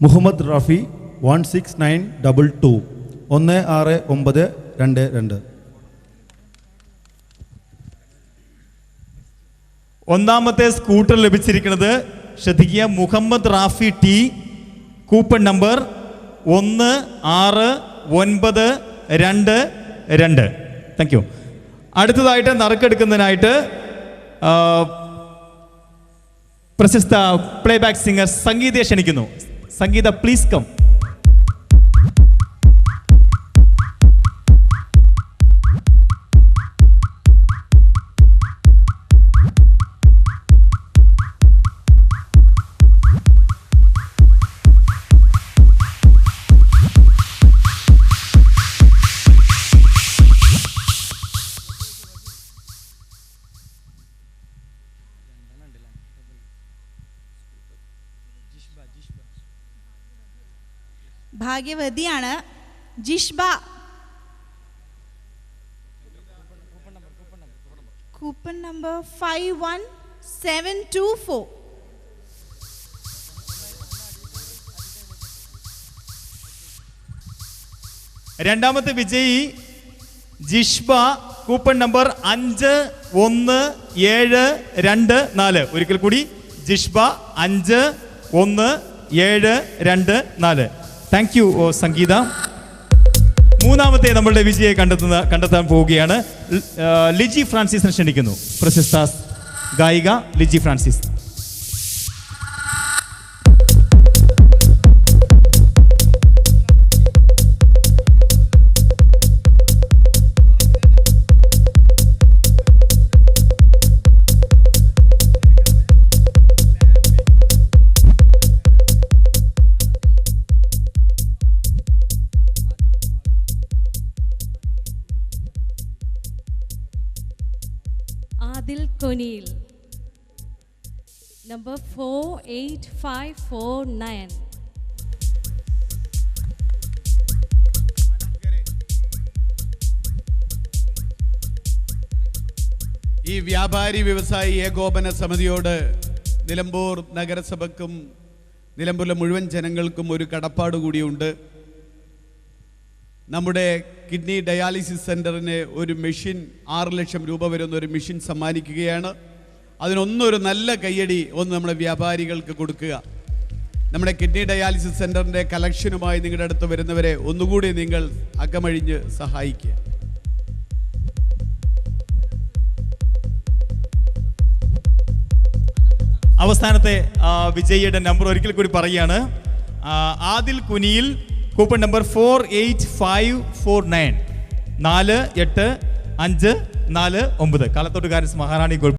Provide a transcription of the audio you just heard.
മുഹമ്മദ് റാഫി 16922 16922. ഒന്നാമത്തെ സ്കൂട്ടർ ലഭിച്ചിരിക്കുന്നത് ശ്രദ്ധിക്കുക, Muhammad Rafi T, coupon number 16922. Thank you. അടുത്തതായിട്ട് നറുക്കെടുക്കുന്നതിനായിട്ട് പ്രശസ്ത പ്ലേബാക്ക് സിംഗർ സംഗീതയെ ക്ഷണിക്കുന്നു. Sangeetha, please come. ഭാഗ്യവതിയാണ് ജിഷ്ബ. Coupon number 51724. രണ്ടാമത്തെ വിജയി ജിഷ്ബ, കൂപ്പൺ നമ്പർ 51724. ഒരിക്കൽ കൂടി ജിഷ്ബ 51724. താങ്ക് യു സംഗീത. മൂന്നാമത്തെ നമ്മളുടെ വിജയെ കണ്ടെത്താൻ പോവുകയാണ്. ലിജി ഫ്രാൻസിസിനെ ക്ഷണിക്കുന്നു. പ്രശസ്ത ഗായിക ലിജി ഫ്രാൻസിസ്. ആദിൽ കൊനിയിൽ നമ്പർ 48549. ഈ വ്യാപാരി വ്യവസായി ഏകോപന സമിതിയോട് നിലമ്പൂർ നഗരസഭയ്ക്കും നിലമ്പൂരിലെ മുഴുവൻ ജനങ്ങൾക്കും ഒരു കടപ്പാട് കൂടിയുണ്ട്. നമ്മുടെ കിഡ്നി ഡയാലിസിസ് സെൻ്ററിന് ഒരു മെഷീൻ 6 ലക്ഷം രൂപ വരുന്ന ഒരു മെഷീൻ സമ്മാനിക്കുകയാണ്. അതിനൊന്നൊരു നല്ല കയ്യടി നമ്മുടെ വ്യാപാരികൾക്ക് കൊടുക്കുക. നമ്മുടെ കിഡ്നി ഡയാലിസിസ് സെൻ്ററിൻ്റെ കളക്ഷനുമായി നിങ്ങളുടെ അടുത്ത് വരുന്നവരെ ഒന്നുകൂടി നിങ്ങൾ അകമഴിഞ്ഞ് സഹായിക്കുക. അവസാനത്തെ വിജയിയുടെ നമ്പർ ഒരിക്കൽ കൂടി പറയുകയാണ്. Adil Kuniyil, coupon number 48549 48549. കാലത്തോട്ടുകാരൻ മഹാറാണി ഗോൾഡ്.